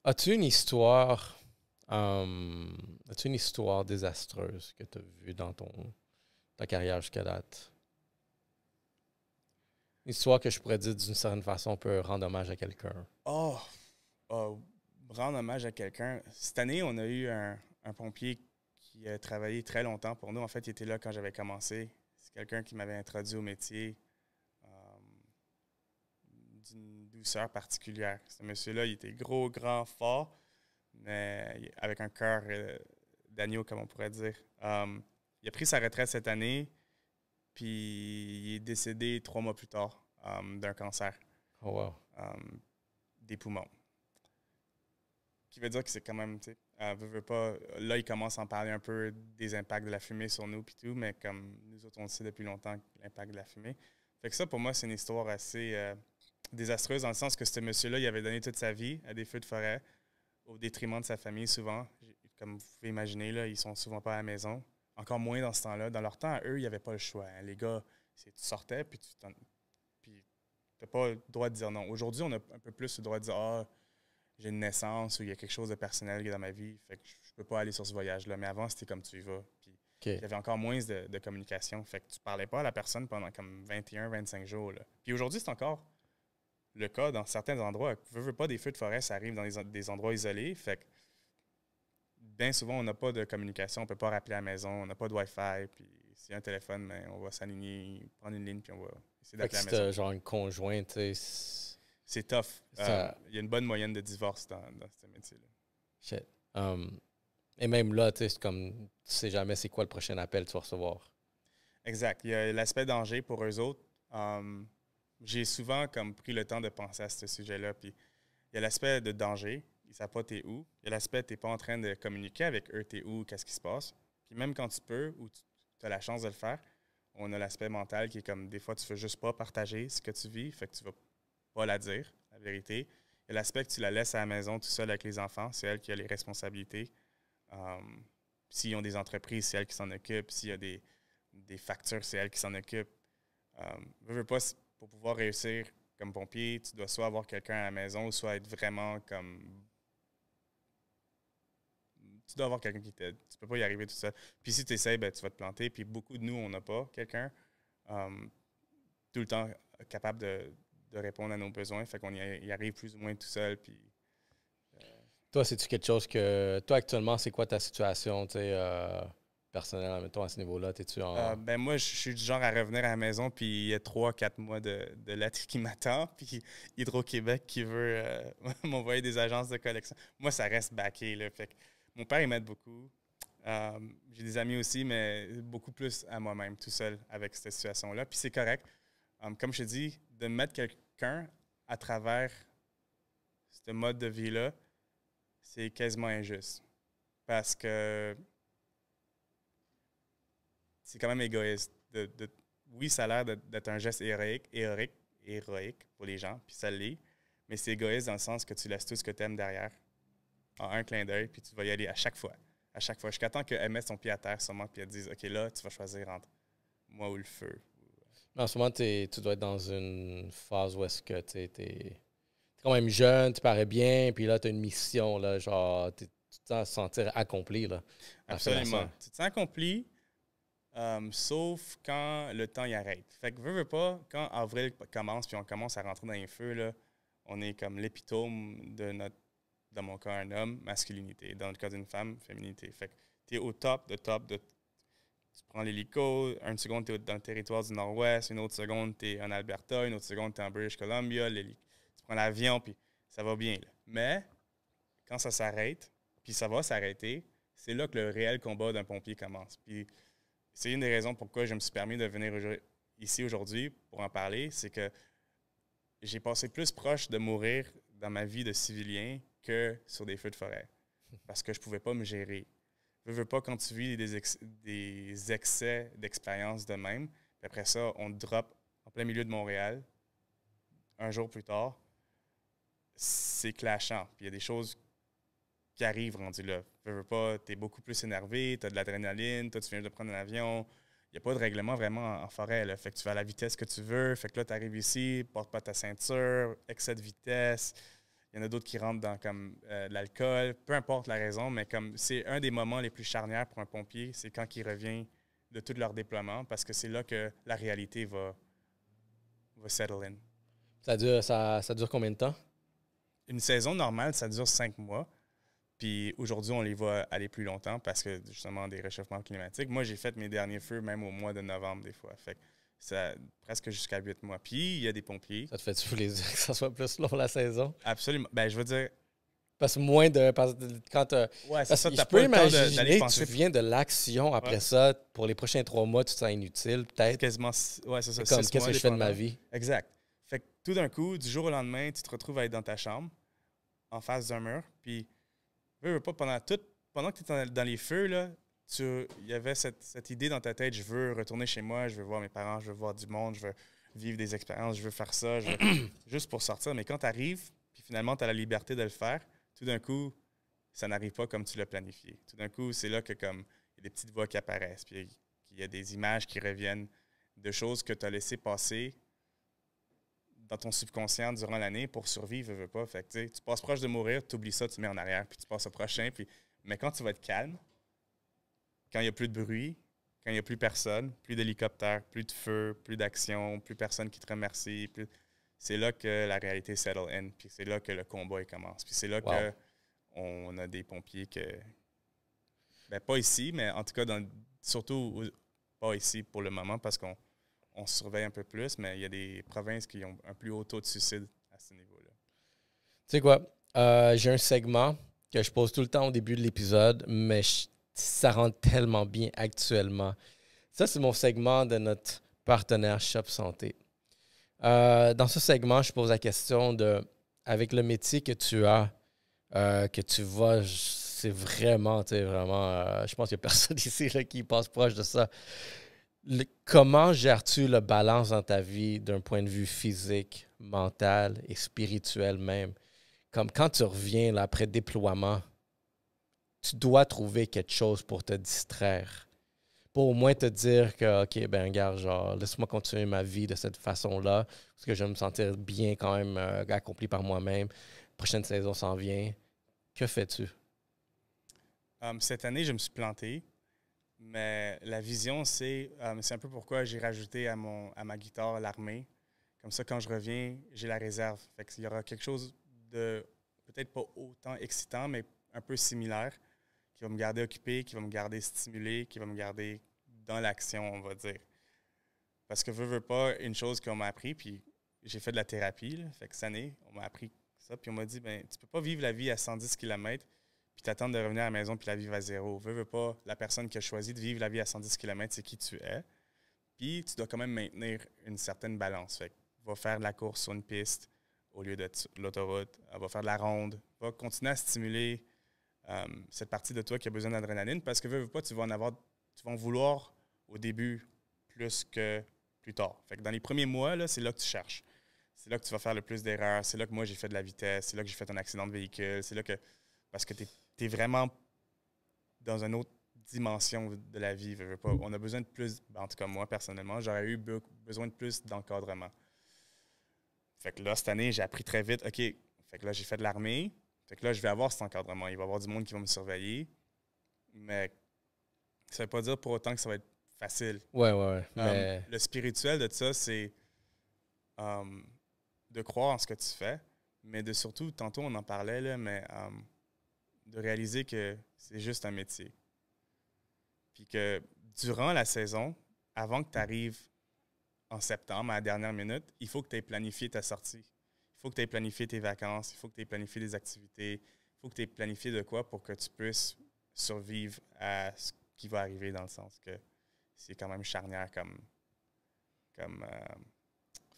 As-tu une histoire, as-tu une histoire désastreuse que tu as vue dans ta carrière jusqu'à date? Une histoire que je pourrais dire d'une certaine façon peut rendre hommage à quelqu'un. Oh, oh, rendre hommage à quelqu'un. Cette année, on a eu un pompier qui a travaillé très longtemps pour nous. En fait, il était là quand j'avais commencé. C'est quelqu'un qui m'avait introduit au métier euh, d'une douceur particulière. Ce monsieur-là, il était gros, grand, fort, mais avec un cœur d'agneau, comme on pourrait dire. Il a pris sa retraite cette année, puis il est décédé 3 mois plus tard d'un cancer Oh wow. des poumons. Qui veut dire que c'est quand même, tu sais, veut pas, là, il commence à en parler un peu des impacts de la fumée sur nous puis tout, mais comme nous autres, on le sait depuis longtemps, l'impact de la fumée. Fait que ça, pour moi, c'est une histoire assez désastreuse dans le sens que ce monsieur-là, il avait donné toute sa vie à des feux de forêt au détriment de sa famille, souvent. Comme vous pouvez imaginer, là, ils sont souvent pas à la maison. Encore moins dans ce temps-là. Dans leur temps, eux, il n'y avait pas le choix. Hein. Les gars, tu sortais, puis tu n'as pas le droit de dire non. Aujourd'hui, on a un peu plus le droit de dire « Ah, j'ai une naissance ou il y a quelque chose de personnel qui est dans ma vie, fait que je peux pas aller sur ce voyage-là. » Mais avant, c'était comme tu y vas. Puis il y OK. avait encore moins de communication. Fait que tu parlais pas à la personne pendant comme 21, 25 jours. Là. Puis aujourd'hui, c'est encore le cas dans certains endroits. Veux pas, des feux de forêt, ça arrive dans des endroits isolés. Fait que bien souvent, on n'a pas de communication. On peut pas rappeler à la maison. On n'a pas de Wi-Fi. Puis s'il y a un téléphone, ben, on va s'aligner, prendre une ligne, puis on va essayer Fait que d'appeler à la si maison. t'as genre une conjointe, tu sais, C'est tough. ça. Il y a une bonne moyenne de divorce dans ce métier-là. Shit. Et même là, tu sais, c'est comme tu sais jamais c'est quoi le prochain appel que tu vas recevoir. Exact. Il y a l'aspect danger pour eux autres. J'ai souvent comme pris le temps de penser à ce sujet-là. Puis il y a l'aspect de danger. Ils ne savent pas t'es où. Il y a l'aspect tu n'es pas en train de communiquer avec eux, t'es où, qu'est-ce qui se passe. Puis même quand tu peux ou tu as la chance de le faire, on a l'aspect mental qui est comme des fois tu ne veux juste pas partager ce que tu vis, fait que tu ne vas pas la dire, la vérité. Il y a l'aspect que tu la laisses à la maison tout seul avec les enfants, c'est elle qui a les responsabilités. S'ils ont des entreprises, c'est elle qui s'en occupe. S'il y a des factures, c'est elle qui s'en occupe. Veux pas, pour pouvoir réussir comme pompier, tu dois soit avoir quelqu'un à la maison, soit être vraiment comme... Tu dois avoir quelqu'un qui t'aide. Tu peux pas y arriver tout seul. Puis si tu essaies, ben, tu vas te planter. Puis beaucoup de nous, on n'a pas quelqu'un tout le temps capable de répondre à nos besoins. Fait qu'on y arrive plus ou moins tout seul. Puis, Toi, c'est-tu quelque chose que. Toi, actuellement, c'est quoi ta situation, tu sais, personnelle, mettons, à ce niveau-là? T'es-tu en. ben moi, je suis du genre à revenir à la maison, puis il y a 3, 4 mois de lettres qui m'attendent, puis Hydro-Québec qui veut m'envoyer des agences de collection. Moi, ça reste backé, là. Fait que mon père, il m'aide beaucoup. J'ai des amis aussi, mais beaucoup plus à moi-même, tout seul, avec cette situation-là. Puis c'est correct. Comme je te dis, de mettre quelqu'un à travers ce mode de vie-là, c'est quasiment injuste. Parce que c'est quand même égoïste. Oui, ça a l'air d'être un geste héroïque pour les gens, puis ça l'est, mais c'est égoïste dans le sens que tu laisses tout ce que tu aimes derrière en un clin d'œil, puis tu vas y aller à chaque fois. À chaque fois. Jusqu'à temps qu'elle mette son pied à terre, sûrement, puis elle dise OK, là, tu vas choisir entre moi ou le feu. En ce moment, tu dois être dans une phase où est-ce que t'es quand même jeune, tu parais bien, puis là, tu as une mission, là, genre, tu te sens sentir accompli, là, à la fin de la Absolument. soirée. Tu te sens accompli, sauf quand le temps y arrête. Fait que veux pas, quand avril commence, puis on commence à rentrer dans les feux, là, on est comme l'épitome de notre, dans mon cas, un homme, masculinité. Dans le cas d'une femme, féminité. Fait que tu es au top de. Tu prends l'hélico, une seconde, tu es dans le territoire du Nord-Ouest, une autre seconde, tu es en Alberta, une autre seconde, tu es en British Columbia, tu prends l'avion, puis ça va bien. Là. Mais quand ça s'arrête, puis ça va s'arrêter, c'est là que le réel combat d'un pompier commence. Puis c'est une des raisons pourquoi je me suis permis de venir ici aujourd'hui pour en parler, c'est que j'ai passé plus proche de mourir dans ma vie de civilien que sur des feux de forêt. Parce que je ne pouvais pas me gérer. Veux pas, quand tu vis des excès d'expérience de même, puis après ça, on te drop en plein milieu de Montréal, un jour plus tard, c'est clashant. Puis il y a des choses qui arrivent rendu là. Veux pas, tu es beaucoup plus énervé, tu as de l'adrénaline, toi tu viens de prendre un avion. Il n'y a pas de règlement vraiment en forêt. Là. Fait que tu vas à la vitesse que tu veux. Fait que là, tu arrives ici, porte pas ta ceinture, excès de vitesse. Il y en a d'autres qui rentrent dans comme l'alcool, peu importe la raison, mais comme c'est un des moments les plus charnières pour un pompier, c'est quand il revient de tout leur déploiement, parce que c'est là que la réalité va settle in. Ça dure combien de temps? Une saison normale, ça dure 5 mois. Puis aujourd'hui, on les voit aller plus longtemps parce que justement des réchauffements climatiques. Moi, j'ai fait mes derniers feux même au mois de novembre des fois. Fait que ça presque jusqu'à 8 mois. Puis il y a des pompiers. Ça te fait-tu plaisir que ça soit plus long la saison? Absolument. Ben, je veux dire. Parce que moins de. Quand ouais, c'est ça. Je peux imaginer que tu viens de l'action après ça. Pour les prochains 3 mois, tu te sens inutile, peut-être. Quasiment. Ouais, c'est ça. C'est comme qu'est-ce que je fais de ma vie? Exact. Fait que tout d'un coup, du jour au lendemain, tu te retrouves à être dans ta chambre, en face d'un mur. Puis, veux pas, pendant que tu es dans les feux, là, il y avait cette idée dans ta tête, je veux retourner chez moi, je veux voir mes parents, je veux voir du monde, je veux vivre des expériences, je veux faire ça, juste pour sortir. Mais quand tu arrives, puis finalement, tu as la liberté de le faire, tout d'un coup, ça n'arrive pas comme tu l'as planifié. Tout d'un coup, c'est là que comme il y a des petites voix qui apparaissent, puis il y a des images qui reviennent de choses que tu as laissé passer dans ton subconscient durant l'année pour survivre, veux pas. Fait que, tu passes proche de mourir, tu oublies ça, tu mets en arrière, puis tu passes au prochain. Mais quand tu vas être calme, quand il n'y a plus de bruit, quand il n'y a plus personne, plus d'hélicoptères, plus de feu, plus d'action, plus personne qui te remercie, c'est là que la réalité settle in, puis c'est là que le combat commence. Puis c'est là qu'on a des pompiers que... Ben, pas ici, mais en tout cas, surtout pas ici pour le moment, parce qu'on se surveille un peu plus, mais il y a des provinces qui ont un plus haut taux de suicide à ce niveau-là. Tu sais quoi? J'ai un segment que je pose tout le temps au début de l'épisode, mais ça rentre tellement bien actuellement. Ça, c'est mon segment de notre partenaire Shop Santé. Dans ce segment, je pose la question de, avec le métier que tu as, que tu vas, c'est vraiment, tu sais, vraiment, je pense qu'il n'y a personne ici là, qui passe proche de ça. Comment gères-tu la balance dans ta vie d'un point de vue physique, mental et spirituel même? Comme quand tu reviens là, après déploiement, tu dois trouver quelque chose pour te distraire. Pour au moins te dire que, OK, ben regarde, genre, laisse-moi continuer ma vie de cette façon-là, parce que je vais me sentir bien quand même accompli par moi-même. Prochaine saison s'en vient. Que fais-tu? Cette année, je me suis planté. Mais la vision, c'est un peu pourquoi j'ai rajouté à ma guitare l'armée. Comme ça, quand je reviens, j'ai la réserve. Fait qu'il y aura quelque chose de peut-être pas autant excitant, mais un peu similaire, qui va me garder occupé, qui va me garder stimulé, qui va me garder dans l'action, on va dire. Parce que veux pas, une chose qu'on m'a appris, puis j'ai fait de la thérapie, là, fait que cette année, on m'a appris ça, puis on m'a dit, ben tu peux pas vivre la vie à 110 km puis t'attendre de revenir à la maison puis la vivre à zéro. Veux pas, la personne qui a choisi de vivre la vie à 110 km, c'est qui tu es. Puis tu dois quand même maintenir une certaine balance. Fait que va faire de la course sur une piste au lieu de l'autoroute. Va faire de la ronde. Va continuer à stimuler cette partie de toi qui a besoin d'adrénaline parce que veux pas, tu vas en vouloir au début plus que plus tard. Fait que dans les premiers mois, là, c'est là que tu cherches. C'est là que tu vas faire le plus d'erreurs. C'est là que moi, j'ai fait de la vitesse. C'est là que j'ai fait un accident de véhicule. C'est là que... Parce que tu es vraiment dans une autre dimension de la vie. On a besoin de plus, en tout cas moi personnellement, j'aurais eu besoin de plus d'encadrement. Fait que là, cette année, j'ai appris très vite, OK, fait que là, j'ai fait de l'armée. Fait que là, je vais avoir cet encadrement. Il va y avoir du monde qui va me surveiller. Mais ça ne veut pas dire pour autant que ça va être facile. Ouais. Mais... Le spirituel de ça, c'est de croire en ce que tu fais, mais de surtout, tantôt on en parlait, là, mais... de réaliser que c'est juste un métier. Puis que durant la saison, avant que tu arrives en septembre, à la dernière minute, il faut que tu aies planifié ta sortie. Il faut que tu aies planifié tes vacances, il faut que tu aies planifié des activités, il faut que tu aies planifié de quoi pour que tu puisses survivre à ce qui va arriver, dans le sens que c'est quand même charnière comme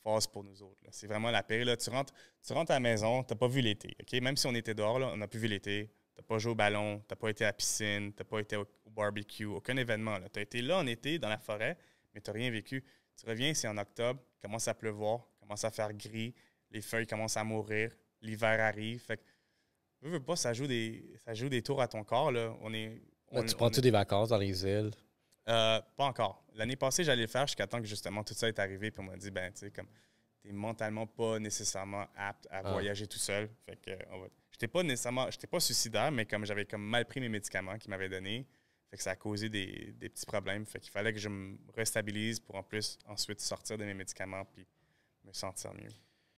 phase pour nous autres. Là. C'est vraiment la pire. Là. Tu rentres à la maison, tu n'as pas vu l'été. Okay? Même si on était dehors, là, on n'a plus vu l'été. Tu n'as pas joué au ballon, tu n'as pas été à la piscine, tu n'as pas été au barbecue, aucun événement. Tu as été là en été, dans la forêt, mais tu n'as rien vécu. Tu reviens, c'est en octobre, commence à pleuvoir, commence à faire gris, les feuilles commencent à mourir, l'hiver arrive. Fait que, veux pas, ça joue des tours à ton corps. Là. Tu prends-tu des vacances dans les îles? Pas encore. L'année passée, j'allais le faire jusqu'à temps que justement tout ça est arrivé. Puis on m'a dit, ben, tu sais, comme, t'es mentalement pas nécessairement apte à voyager tout seul. Fait que j'étais pas suicidaire, mais comme j'avais comme mal pris mes médicaments qu'ils m'avaient donnés, fait que ça a causé des petits problèmes. Fait qu'il fallait que je me restabilise pour en plus ensuite sortir de mes médicaments puis me sentir mieux.